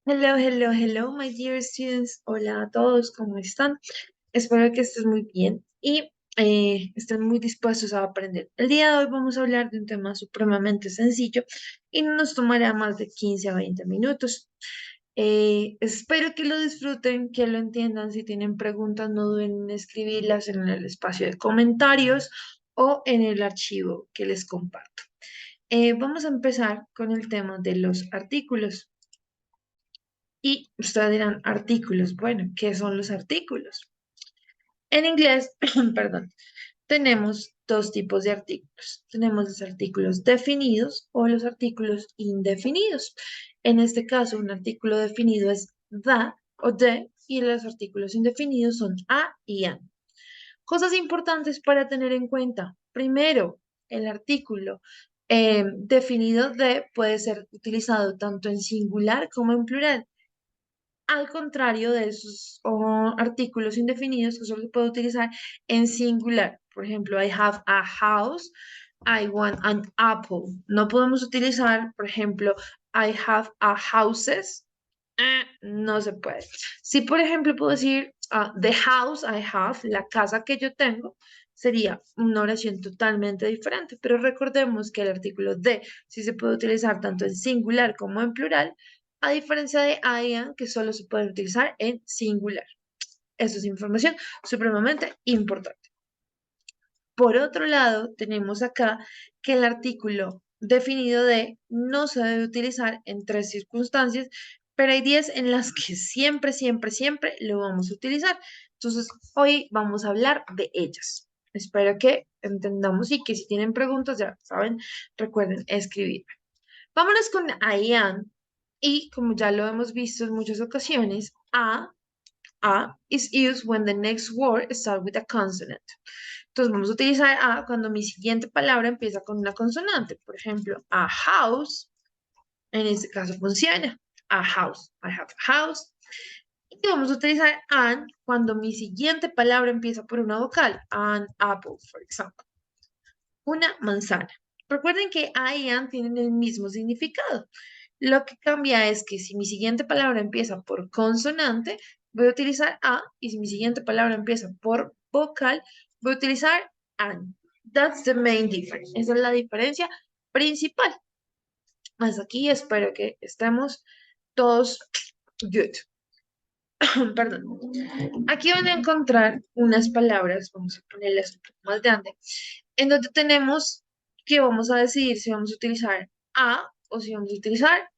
Hello, hello, hello, my dear students. Hola a todos, ¿cómo están? Espero que estés muy bien y estén muy dispuestos a aprender. El día de hoy vamos a hablar de un tema supremamente sencillo y no nos tomará más de 15 a 20 minutos. Espero que lo disfruten, que lo entiendan. Si tienen preguntas, no duden en escribirlas en el espacio de comentarios o en el archivo que les comparto. Vamos a empezar con el tema de los artículos. Y ustedes dirán, artículos. Bueno, ¿qué son los artículos? En inglés, perdón, tenemos dos tipos de artículos. Tenemos los artículos definidos o los artículos indefinidos. En este caso, un artículo definido es the o de y los artículos indefinidos son a y an. Cosas importantes para tener en cuenta. Primero, el artículo definido de puede ser utilizado tanto en singular como en plural. Al contrario de esos artículos indefinidos que solo se puede utilizar en singular. Por ejemplo, I have a house, I want an apple. No podemos utilizar, por ejemplo, I have a houses. No se puede. Si, por ejemplo, puedo decir the house I have, la casa que yo tengo, sería una oración totalmente diferente. Pero recordemos que el artículo de sí se puede utilizar tanto en singular como en plural, a diferencia de I am, que solo se puede utilizar en singular. Eso es información supremamente importante. Por otro lado, tenemos acá que el artículo definido de no se debe utilizar en tres circunstancias, pero hay 10 en las que siempre, siempre, siempre lo vamos a utilizar. Entonces, hoy vamos a hablar de ellas. Espero que entendamos y que si tienen preguntas, ya saben, recuerden escribir. Vámonos con I am. Y como ya lo hemos visto en muchas ocasiones, a is used when the next word starts with a consonant. Entonces vamos a utilizar a cuando mi siguiente palabra empieza con una consonante. Por ejemplo, a house, en este caso funciona. A house, I have a house. Y vamos a utilizar an cuando mi siguiente palabra empieza por una vocal. An apple, for example. Una manzana. Recuerden que a y an tienen el mismo significado. Lo que cambia es que si mi siguiente palabra empieza por consonante, voy a utilizar a, y si mi siguiente palabra empieza por vocal, voy a utilizar an. That's the main difference. Esa es la diferencia principal. Hasta aquí espero que estemos todos good. Perdón. Aquí van a encontrar unas palabras, vamos a ponerlas un poco más grande, en donde tenemos que vamos a decidir si vamos a utilizar a o si vamos a utilizar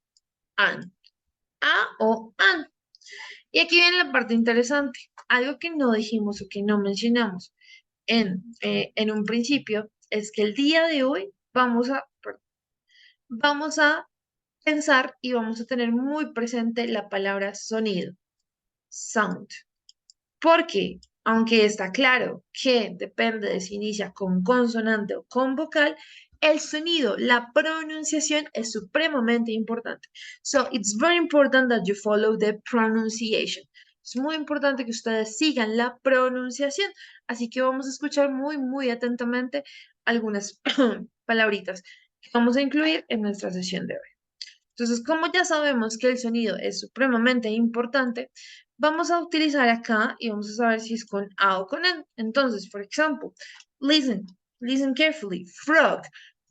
an. A o an. Y aquí viene la parte interesante. Algo que no dijimos o que no mencionamos en un principio es que el día de hoy vamos a pensar y vamos a tener muy presente la palabra sonido, sound. Porque, aunque está claro que depende de si inicia con consonante o con vocal, el sonido, la pronunciación es supremamente importante. So, it's very important that you follow the pronunciation. Es muy importante que ustedes sigan la pronunciación. Así que vamos a escuchar muy, muy atentamente algunas palabritas que vamos a incluir en nuestra sesión de hoy. Entonces, como ya sabemos que el sonido es supremamente importante, vamos a utilizar acá y vamos a saber si es con A o con N. Entonces, por ejemplo, listen, listen carefully. Frog,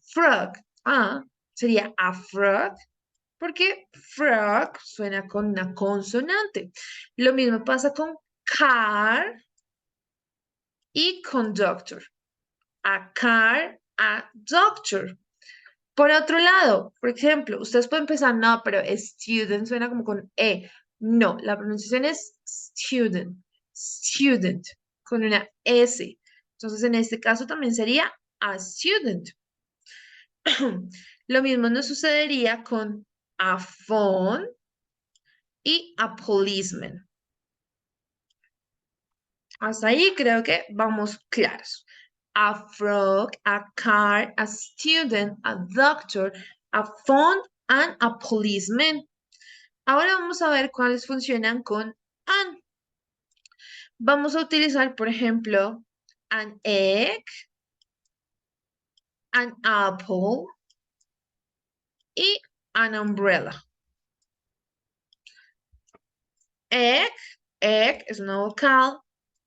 frog, A sería a frog, porque frog suena con una consonante. Lo mismo pasa con car y conductor. A car, a doctor. Por otro lado, por ejemplo, ustedes pueden pensar, no, pero student suena como con E. No, la pronunciación es student, student, con una S. Entonces, en este caso también sería a student. Lo mismo nos sucedería con a phone y a policeman. Hasta ahí creo que vamos claros. A frog, a car, a student, a doctor, a phone, and a policeman. Ahora vamos a ver cuáles funcionan con an. Vamos a utilizar, por ejemplo, an egg, an apple y an umbrella. Egg, egg es una vocal,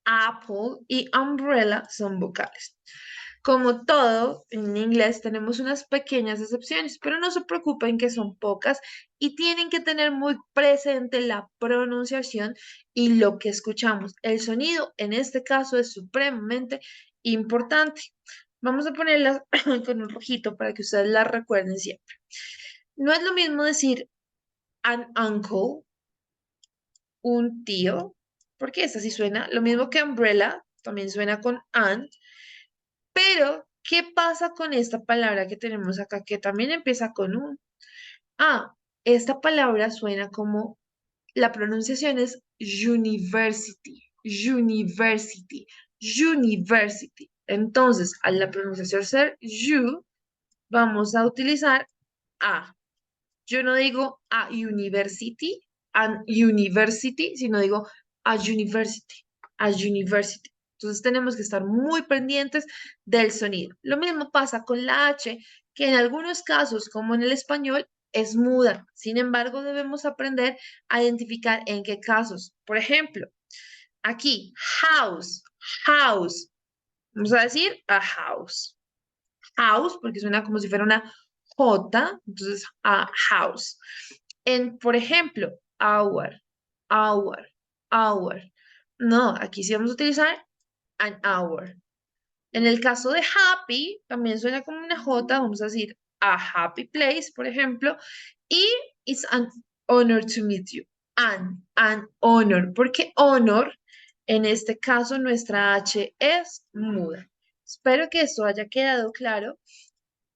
apple y umbrella son vocales. Como todo, en inglés tenemos unas pequeñas excepciones, pero no se preocupen que son pocas y tienen que tener muy presente la pronunciación y lo que escuchamos. El sonido en este caso es supremamente importante. Vamos a ponerlas con un rojito para que ustedes las recuerden siempre. No es lo mismo decir an uncle, un tío, porque esta sí suena, lo mismo que umbrella, también suena con an, pero ¿qué pasa con esta palabra que tenemos acá, que también empieza con un? Ah, esta palabra suena como, la pronunciación es university, university, university. Entonces, a la pronunciación ser you, vamos a utilizar a. Yo no digo a university, an university, sino digo a university, a university. Entonces tenemos que estar muy pendientes del sonido. Lo mismo pasa con la H, que en algunos casos, como en el español, es muda. Sin embargo, debemos aprender a identificar en qué casos. Por ejemplo, aquí, house, house. Vamos a decir a house. House, porque suena como si fuera una J, entonces a house. Por ejemplo, hour, hour, hour. No, aquí sí vamos a utilizar an hour. En el caso de happy, también suena como una J, vamos a decir a happy place, por ejemplo, y it's an honor to meet you. An honor, porque honor, en este caso, nuestra H es muda. Espero que esto haya quedado claro.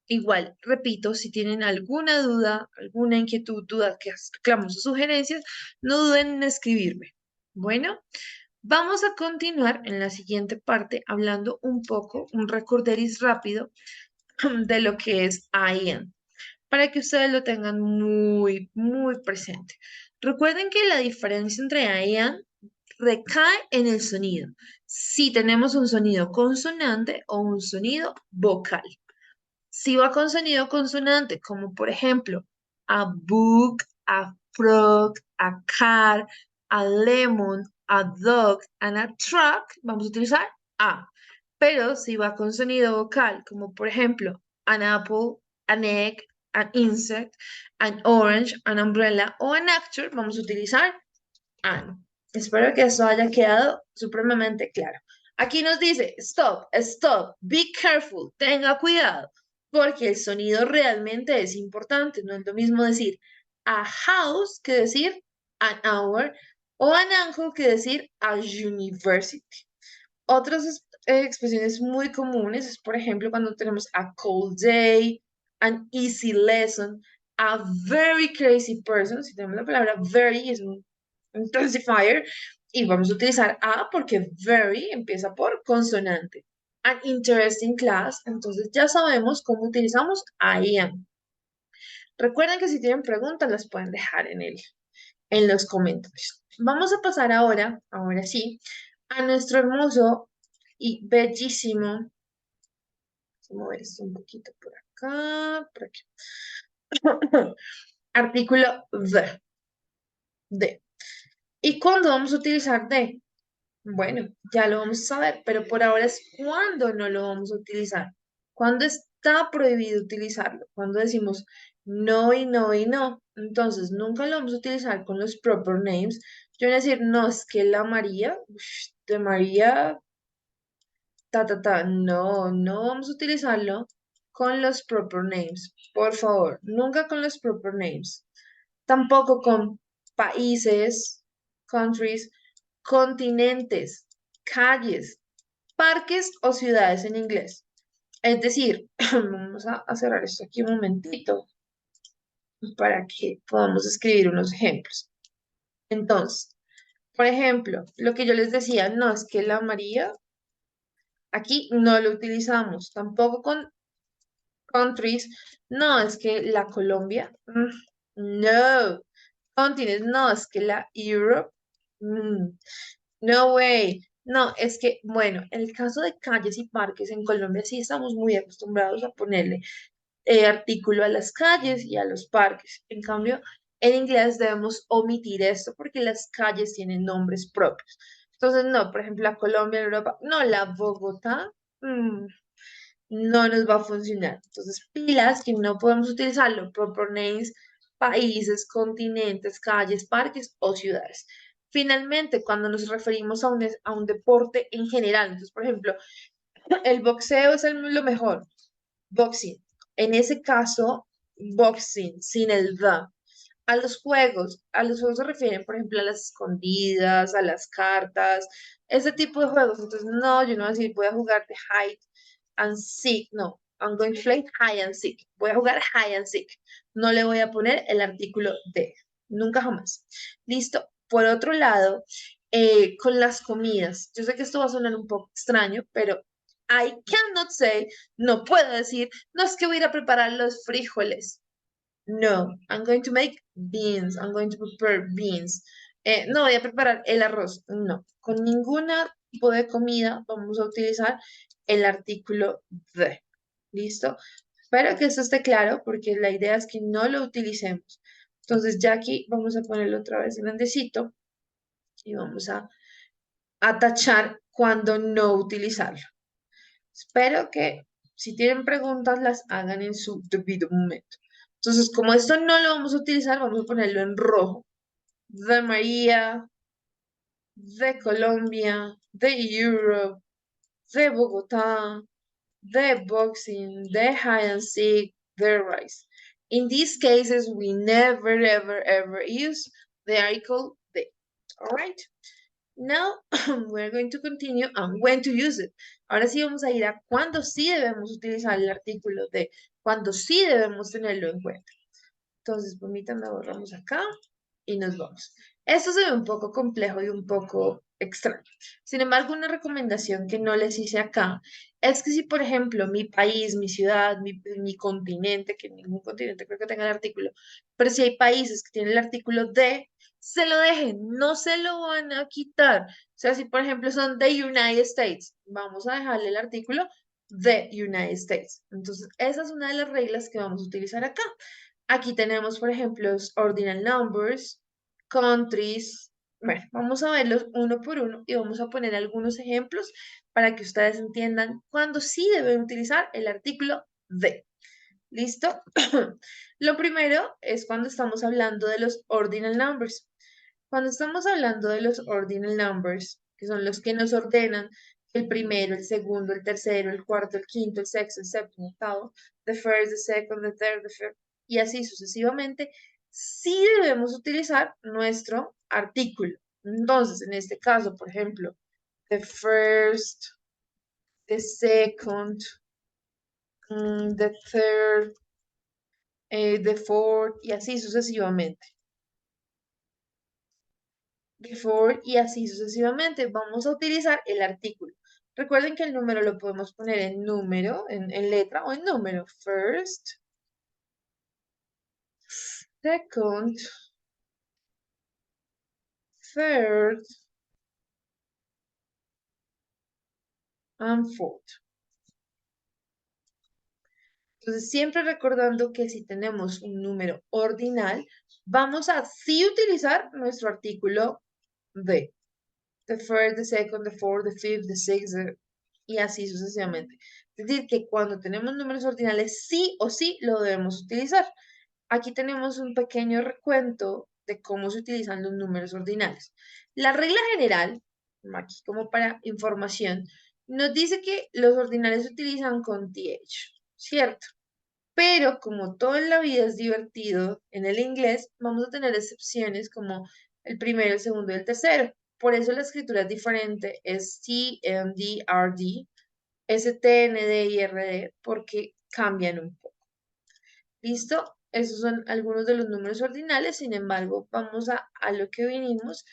Igual, repito, si tienen alguna duda, alguna inquietud, duda, que reclamos o sugerencias, no duden en escribirme. Bueno, vamos a continuar en la siguiente parte hablando un poco, un recorderis rápido de lo que es I am, para que ustedes lo tengan muy, muy presente. Recuerden que la diferencia entre I am recae en el sonido. Si tenemos un sonido consonante o un sonido vocal. Si va con sonido consonante, como por ejemplo a book, a frog, a car, a lemon, a dog, and a truck, vamos a utilizar a. Pero si va con sonido vocal, como por ejemplo an apple, an egg, an insect, an orange, an umbrella o an actor, vamos a utilizar an. Espero que eso haya quedado supremamente claro. Aquí nos dice, stop, stop, be careful, tenga cuidado, porque el sonido realmente es importante. No es lo mismo decir a house que decir an hour o an uncle que decir a university. Otras expresiones muy comunes es, por ejemplo, cuando tenemos a cold day, an easy lesson, a very crazy person. Si tenemos la palabra very, es un intensifier. Y vamos a utilizar a porque very empieza por consonante. An interesting class. Entonces ya sabemos cómo utilizamos I am. Recuerden que si tienen preguntas las pueden dejar en los comentarios. Vamos a pasar ahora sí, a nuestro hermoso y bellísimo. Vamos a mover esto un poquito por acá, por aquí. Artículo de. ¿Y cuándo vamos a utilizar de? Bueno, ya lo vamos a saber, pero por ahora es cuándo no lo vamos a utilizar. ¿Cuándo está prohibido utilizarlo? Cuando decimos no y no y no. Entonces, nunca lo vamos a utilizar con los proper names. Yo voy a decir, no, es que la María, de María, no, no vamos a utilizarlo con los proper names. Por favor, nunca con los proper names. Tampoco con países, countries, continentes, calles, parques o ciudades en inglés. Es decir, vamos a cerrar esto aquí un momentito para que podamos escribir unos ejemplos. Entonces, por ejemplo, lo que yo les decía, no es que la María, aquí no lo utilizamos, tampoco con countries, no es que la Colombia, no, continents, no es que la Europe, no way. No, es que, bueno, en el caso de calles y parques en Colombia sí estamos muy acostumbrados a ponerle artículo a las calles y a los parques. En cambio, En inglés debemos omitir esto porque las calles tienen nombres propios. Entonces, no, por ejemplo, la Colombia, en Europa, no, la Bogotá, mm, no nos va a funcionar. Entonces, pilas que no podemos utilizarlo, proper names, países, continentes, calles, parques o ciudades. Finalmente, cuando nos referimos a un deporte en general, entonces, por ejemplo, el boxeo es lo mejor, boxing. En ese caso, boxing, sin el the. A los juegos se refieren, por ejemplo, a las escondidas, a las cartas, ese tipo de juegos. Entonces, no, yo no voy a decir, voy a jugar de hide and seek, no, I'm going to play hide and seek. Voy a jugar hide and seek. No le voy a poner el artículo de, nunca jamás. Listo. Por otro lado, con las comidas, yo sé que esto va a sonar un poco extraño, pero I cannot say, no puedo decir, no es que voy a ir a preparar los frijoles. No, I'm going to make beans. I'm going to prepare beans. No voy a preparar el arroz. No, con ningún tipo de comida vamos a utilizar el artículo the. ¿Listo? Espero que esto esté claro porque la idea es que no lo utilicemos. Entonces ya aquí vamos a ponerlo otra vez grandecito y vamos a tachar cuando no utilizarlo. Espero que si tienen preguntas las hagan en su debido momento. Entonces, como esto no lo vamos a utilizar, vamos a ponerlo en rojo. De María, de Colombia, de Europe, de Bogotá, the boxing, the hide and seek, the rice. In these cases, we never, ever, ever use the article the. All right? Now, we're going to continue on when to use it. Ahora sí vamos a ir a cuándo sí debemos utilizar el artículo de, cuándo sí debemos tenerlo en cuenta. Entonces, permítanme, borramos acá y nos vamos. Esto se ve un poco complejo y un poco extraño. Sin embargo, una recomendación que no les hice acá es que si, por ejemplo, mi país, mi ciudad, mi continente, que ningún continente creo que tenga el artículo, pero si hay países que tienen el artículo de, se lo dejen, no se lo van a quitar. O sea, si, por ejemplo, son the United States, vamos a dejarle el artículo the United States. Entonces, esa es una de las reglas que vamos a utilizar acá. Aquí tenemos, por ejemplo, los ordinal numbers, countries. Bueno, vamos a verlos uno por uno y vamos a poner algunos ejemplos para que ustedes entiendan cuándo sí deben utilizar el artículo de. ¿Listo? Lo primero es cuando estamos hablando de los ordinal numbers. Cuando estamos hablando de los ordinal numbers, que son los que nos ordenan el primero, el segundo, el tercero, el cuarto, el quinto, el sexto, el séptimo, octavo, the first, the second, the third, the fifth, y así sucesivamente, sí debemos utilizar nuestro artículo. Entonces, en este caso, por ejemplo, the first, the second, the third, the fourth, y así sucesivamente. Before y así sucesivamente. Vamos a utilizar el artículo. Recuerden que el número lo podemos poner en número, en letra o en número. First, second, third, and fourth. Entonces, siempre recordando que si tenemos un número ordinal, vamos a sí utilizar nuestro artículo de. The first, the second, the fourth, the fifth, the sixth, y así sucesivamente. Es decir, que cuando tenemos números ordinales, sí o sí lo debemos utilizar. Aquí tenemos un pequeño recuento de cómo se utilizan los números ordinales. La regla general, aquí como para información, nos dice que los ordinales se utilizan con TH, ¿cierto? Pero como todo en la vida es divertido en el inglés, vamos a tener excepciones como el primero, el segundo y el tercero. Por eso la escritura es diferente, es T, M, D, R, D, S, T, N, D y R, D, porque cambian un poco. ¿Listo? Esos son algunos de los números ordinales, sin embargo, vamos a lo que vinimos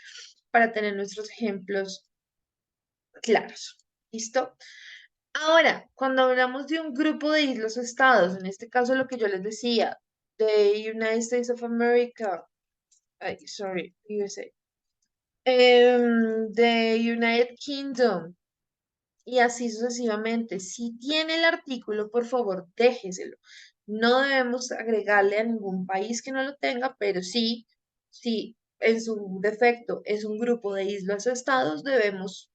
para tener nuestros ejemplos claros. ¿Listo? Ahora, cuando hablamos de un grupo de islas o estados, en este caso lo que yo les decía, the United States of America, ay, sorry, USA, the United Kingdom, y así sucesivamente. Si tiene el artículo, por favor, déjeselo. No debemos agregarle a ningún país que no lo tenga, pero sí, si en su defecto es un grupo de islas o estados, debemos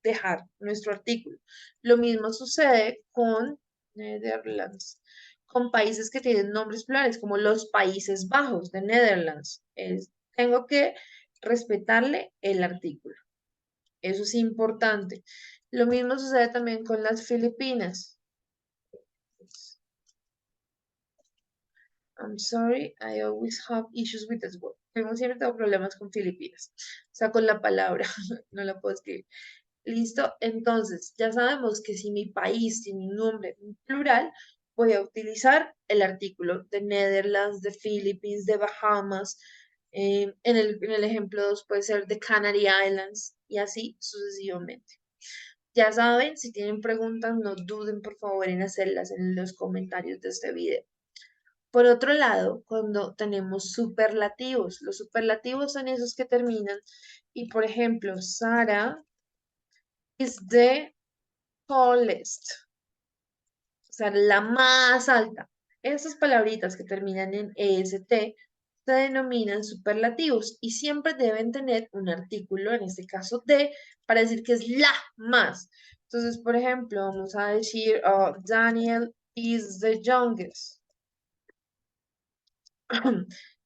dejar nuestro artículo. Lo mismo sucede con Netherlands, con países que tienen nombres plurales, como los Países Bajos de Netherlands. Tengo que respetarle el artículo. Eso es importante. Lo mismo sucede también con las Filipinas. I'm sorry, I always have issues with this word. Siempre tengo problemas con Filipinas. O sea, con la palabra, no la puedo escribir. Listo, entonces ya sabemos que si mi país tiene un nombre en plural, voy a utilizar el artículo de Netherlands, de Philippines, de Bahamas. En el ejemplo 2 puede ser de Canary Islands y así sucesivamente. Ya saben, si tienen preguntas, no duden por favor en hacerlas en los comentarios de este video. Por otro lado, cuando tenemos superlativos, los superlativos son esos que terminan y por ejemplo, Sara is the tallest, o sea, la más alta. Esas palabritas que terminan en EST se denominan superlativos y siempre deben tener un artículo, en este caso de, para decir que es la más. Entonces, por ejemplo, vamos a decir, Daniel is the youngest.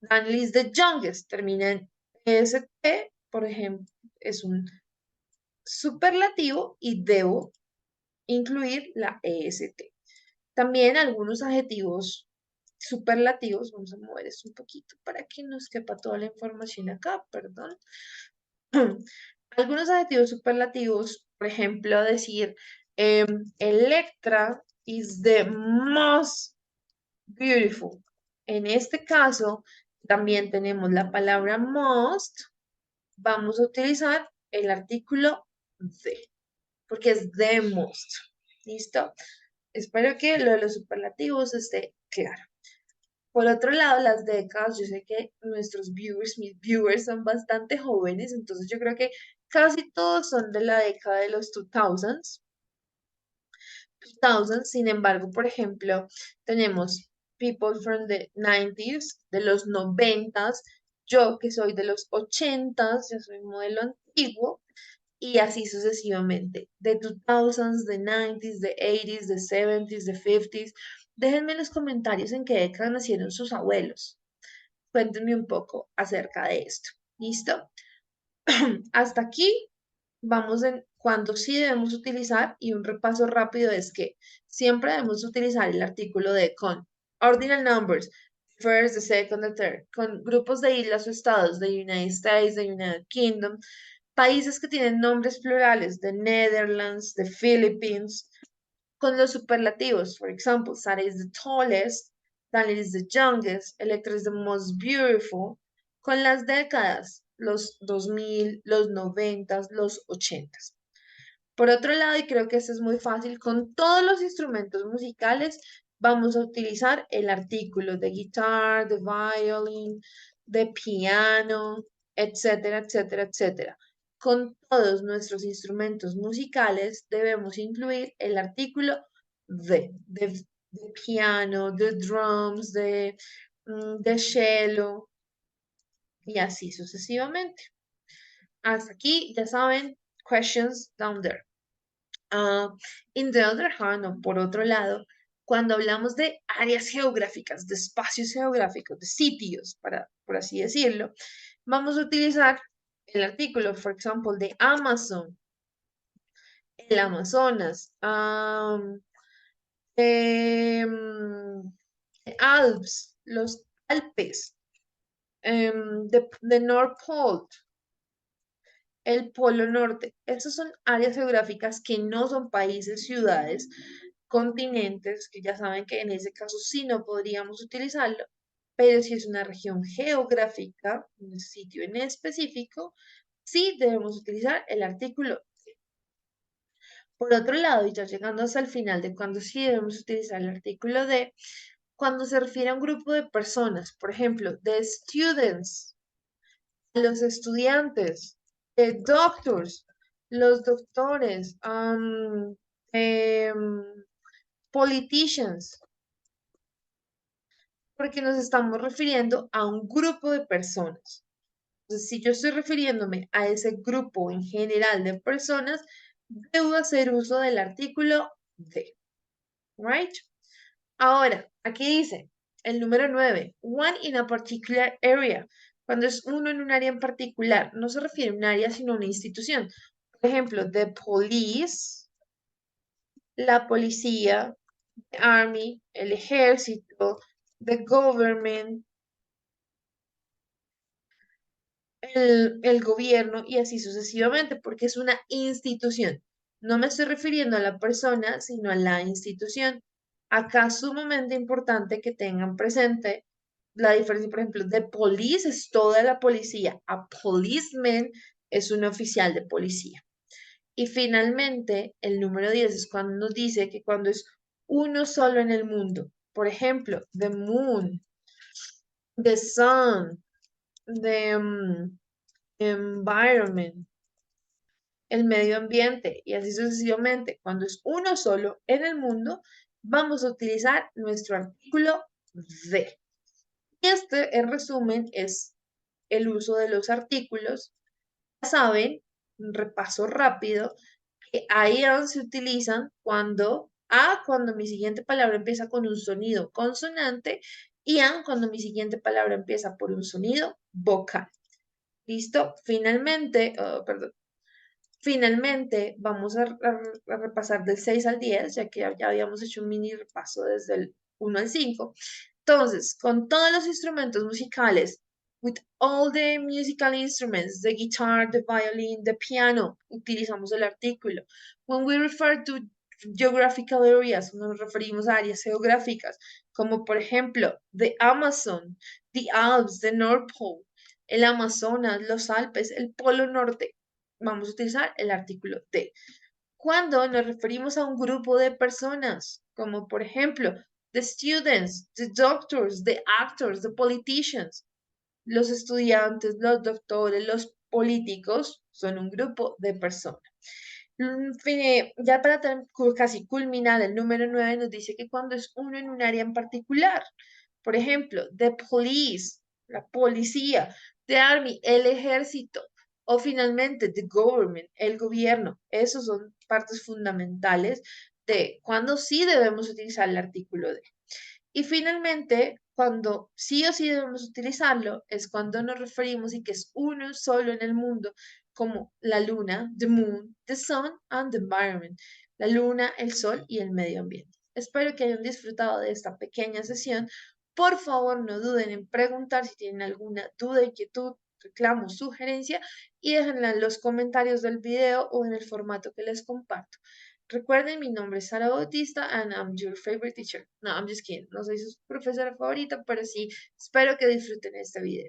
Daniel is the youngest. Termina en EST, por ejemplo, es un superlativo y debo incluir la EST. También algunos adjetivos superlativos, vamos a mover esto un poquito para que nos quepa toda la información acá, perdón. Algunos adjetivos superlativos, por ejemplo, decir Electra is the most beautiful. En este caso, también tenemos la palabra most. Vamos a utilizar el artículo the, porque es the most. ¿Listo? Espero que lo de los superlativos esté claro. Por otro lado, las décadas, yo sé que nuestros viewers, mis viewers son bastante jóvenes, entonces yo creo que casi todos son de la década de los 2000s. Sin embargo, por ejemplo, tenemos people from the 90s, de los 90s, yo que soy de los 80s, yo soy modelo antiguo, y así sucesivamente. De 2000s, de 90s, de 80s, de 70s, de 50s. Déjenme en los comentarios en qué década nacieron sus abuelos. Cuéntenme un poco acerca de esto. ¿Listo? Hasta aquí vamos en cuándo sí debemos utilizar y un repaso rápido es que siempre debemos utilizar el artículo de con ordinal numbers, first, the second, the third, con grupos de islas o estados de United States, de United Kingdom, países que tienen nombres plurales de Netherlands, de Philippines, con los superlativos, for example, Sarah is the tallest, Daniel is the youngest, Electra is the most beautiful, con las décadas, los 2000, los 90, los 80. Por otro lado, y creo que esto es muy fácil, con todos los instrumentos musicales vamos a utilizar el artículo de guitar, de violin, de piano, etcétera, etcétera, etcétera. Con todos nuestros instrumentos musicales debemos incluir el artículo de piano, de drums, de cello y así sucesivamente. Hasta aquí, ya saben, questions down there. In the other hand, o por otro lado, cuando hablamos de áreas geográficas, de espacios geográficos, de sitios, por así decirlo, vamos a utilizar el artículo, for example, de Amazon, el Amazonas, em, Alps, los Alpes, the North Pole, el Polo Norte. Estas son áreas geográficas que no son países, ciudades, continentes, que ya saben que en ese caso sí no podríamos utilizarlo, pero si es una región geográfica, un sitio en específico, sí debemos utilizar el artículo. Por otro lado, y ya llegando hasta el final de cuando sí debemos utilizar el artículo de, cuando se refiere a un grupo de personas, por ejemplo, de students, los estudiantes, de doctors, los doctores, em, politicians, porque nos estamos refiriendo a un grupo de personas. Entonces, si yo estoy refiriéndome a ese grupo en general de personas, debo hacer uso del artículo de, right? Ahora, aquí dice el número 9, one in a particular area. Cuando es uno en un área en particular, no se refiere a un área, sino a una institución. Por ejemplo, the police, la policía, the army, el ejército, the government, el gobierno y así sucesivamente, porque es una institución. No me estoy refiriendo a la persona, sino a la institución. Acá es sumamente importante que tengan presente la diferencia, por ejemplo, de police es toda la policía, a policeman es un oficial de policía. Y finalmente, el número 10 es cuando nos dice que cuando es uno solo en el mundo, por ejemplo, the moon, the sun, the environment, el medio ambiente y así sucesivamente. Cuando es uno solo en el mundo, vamos a utilizar nuestro artículo de. Y este, en resumen, es el uso de los artículos. Ya saben, un repaso rápido, que IAN se utilizan cuando mi siguiente palabra empieza con un sonido consonante y AN cuando mi siguiente palabra empieza por un sonido vocal. ¿Listo? Finalmente, perdón. Finalmente, vamos a repasar del 6 al 10, ya que ya habíamos hecho un mini repaso desde el 1 al 5. Entonces, con todos los instrumentos musicales, with all the musical instruments, the guitar, the violin, the piano, utilizamos el artículo. When we refer to geographical areas, nos referimos a áreas geográficas, como por ejemplo, the Amazon, the Alps, the North Pole, el Amazonas, los Alpes, el Polo Norte. Vamos a utilizar el artículo de. Cuando nos referimos a un grupo de personas, como por ejemplo, the students, the doctors, the actors, the politicians, los estudiantes, los doctores, los políticos, son un grupo de personas. Ya para casi culminar, el número 9 nos dice que cuando es uno en un área en particular, por ejemplo, the police, la policía, the army, el ejército, o finalmente the government, el gobierno. Esos son partes fundamentales de cuando sí debemos utilizar el artículo de. Y finalmente, cuando sí o sí debemos utilizarlo, es cuando nos referimos y que es uno solo en el mundo, como la luna, the moon, the sun and the environment, la luna, el sol y el medio ambiente. Espero que hayan disfrutado de esta pequeña sesión. Por favor, no duden en preguntar si tienen alguna duda, inquietud, reclamo, sugerencia y déjenla en los comentarios del video o en el formato que les comparto. Recuerden, mi nombre es Sara Bautista and I'm your favorite teacher. No, I'm just kidding. No soy su profesora favorita, pero sí espero que disfruten este video.